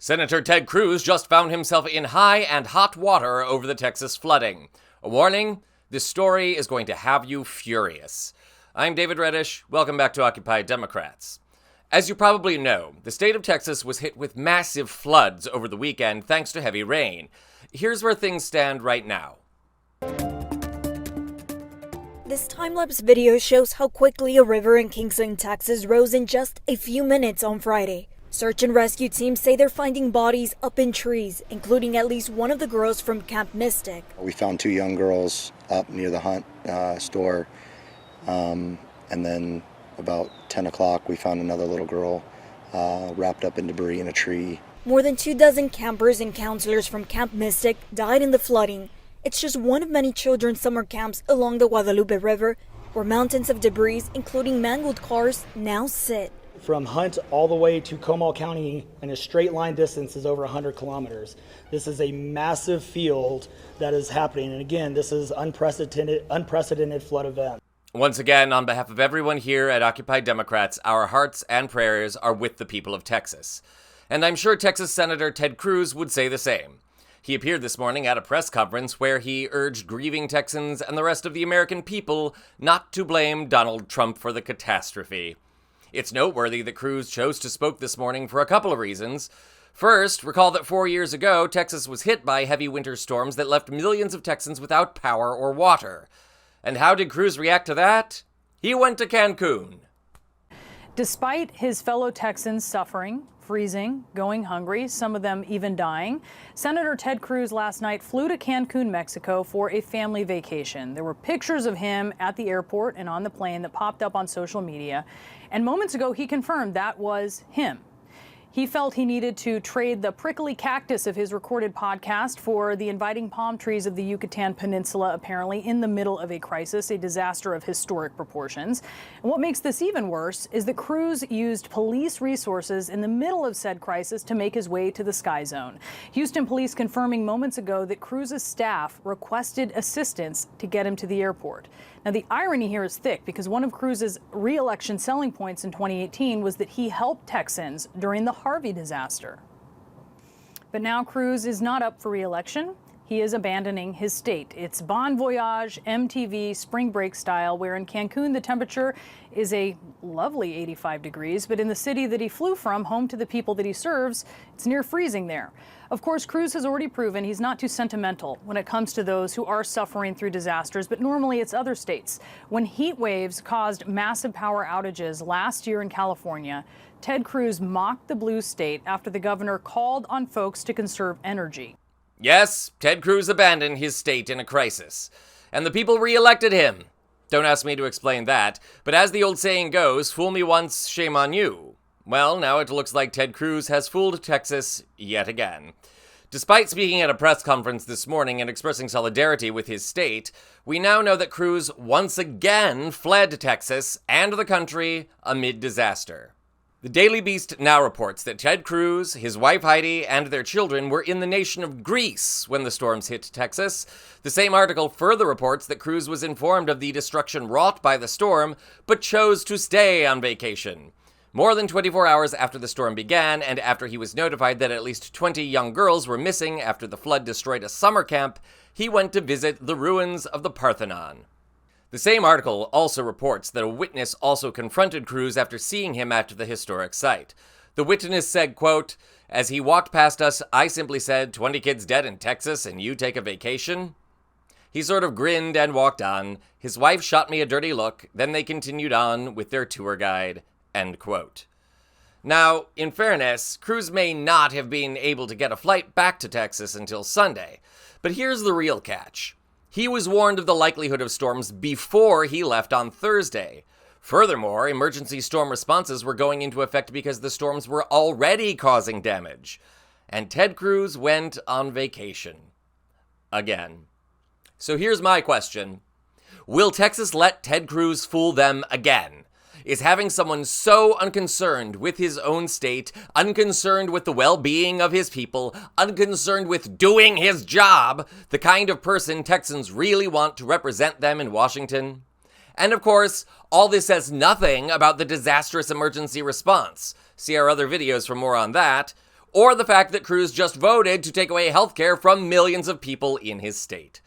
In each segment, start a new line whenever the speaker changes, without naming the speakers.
Senator Ted Cruz just found himself in high and hot water over the Texas flooding. A warning, this story is going to have you furious. I'm David Reddish. Welcome back to Occupy Democrats. As you probably know, the state of Texas was hit with massive floods over the weekend thanks to heavy rain. Here's where things stand right now.
This time-lapse video shows how quickly a river in Kingston, Texas rose in just a few minutes on Friday. Search and rescue teams say they're finding bodies up in trees, including at least one of the girls from Camp Mystic.
We found two young girls up near the Hunt store, and then about 10 o'clock we found another little girl wrapped up in debris in a tree.
More than 24 campers and counselors from Camp Mystic died in the flooding. It's just one of many children's summer camps along the Guadalupe River, where mountains of debris, including mangled cars, now sit.
From Hunt all the way to Comal County in a straight line distance is over 100 kilometers. This is a massive field that is happening. And again, this is unprecedented flood event.
Once again, on behalf of everyone here at Occupy Democrats, our hearts and prayers are with the people of Texas. And I'm sure Texas Senator Ted Cruz would say the same. He appeared this morning at a press conference where he urged grieving Texans and the rest of the American people not to blame Donald Trump for the catastrophe. It's noteworthy that Cruz chose to speak this morning for a couple of reasons. First, recall that 4 years ago, Texas was hit by heavy winter storms that left millions of Texans without power or water. And how did Cruz react to that? He went to Cancun.
Despite his fellow Texans suffering, freezing, going hungry, some of them even dying, Senator Ted Cruz last night flew to Cancun, Mexico for a family vacation. There were pictures of him at the airport and on the plane that popped up on social media. And moments ago, he confirmed that was him. He felt he needed to trade the prickly cactus of his recorded podcast for the inviting palm trees of the Yucatan Peninsula, apparently in the middle of a crisis, a disaster of historic proportions. And what makes this even worse is that Cruz used police resources in the middle of said crisis to make his way to the Sky Zone. Houston police confirming moments ago that Cruz's staff requested assistance to get him to the airport. Now, the irony here is thick because one of Cruz's re-election selling points in 2018 was that he helped Texans during the Harvey disaster. But now Cruz is not up for re-election. He is abandoning his state. It's Bon Voyage, MTV, spring break style, where in Cancun the temperature is a lovely 85 degrees, but in the city that he flew from, home to the people that he serves, it's near freezing there. Of course, Cruz has already proven he's not too sentimental when it comes to those who are suffering through disasters, but normally it's other states. When heat waves caused massive power outages last year in California, Ted Cruz mocked the blue state after the governor called on folks to conserve energy.
Yes, Ted Cruz abandoned his state in a crisis, and the people re-elected him. Don't ask me to explain that, but as the old saying goes, fool me once, shame on you. Well, now it looks like Ted Cruz has fooled Texas yet again. Despite speaking at a press conference this morning and expressing solidarity with his state, we now know that Cruz once again fled Texas and the country amid disaster. The Daily Beast now reports that Ted Cruz, his wife Heidi, and their children were in the nation of Greece when the storms hit Texas. The same article further reports that Cruz was informed of the destruction wrought by the storm, but chose to stay on vacation. More than 24 hours after the storm began, and after he was notified that at least 20 young girls were missing after the flood destroyed a summer camp, he went to visit the ruins of the Parthenon. The same article also reports that a witness also confronted Cruz after seeing him at the historic site. The witness said, quote, "As he walked past us, I simply said, 20 kids dead in Texas and you take a vacation?" He sort of grinned and walked on. His wife shot me a dirty look, then they continued on with their tour guide, end quote. Now, in fairness, Cruz may not have been able to get a flight back to Texas until Sunday, but here's the real catch. He was warned of the likelihood of storms before he left on Thursday. Furthermore, emergency storm responses were going into effect because the storms were already causing damage. And Ted Cruz went on vacation. Again. So here's my question. Will Texas let Ted Cruz fool them again? Is having someone so unconcerned with his own state, unconcerned with the well-being of his people, unconcerned with doing his job, the kind of person Texans really want to represent them in Washington? And of course, all this says nothing about the disastrous emergency response. See our other videos for more on that. or the fact that Cruz just voted to take away health care from millions of people in his state.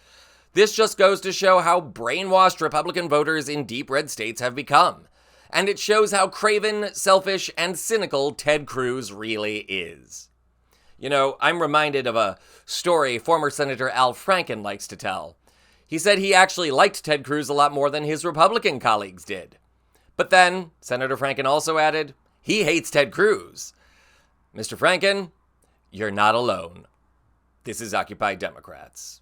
This just goes to show how brainwashed Republican voters in deep red states have become. And it shows how craven, selfish, and cynical Ted Cruz really is. You know, I'm reminded of a story former Senator Al Franken likes to tell. He said he actually liked Ted Cruz a lot more than his Republican colleagues did. But then, Senator Franken also added, he hates Ted Cruz. Mr. Franken, you're not alone. This is Occupy Democrats.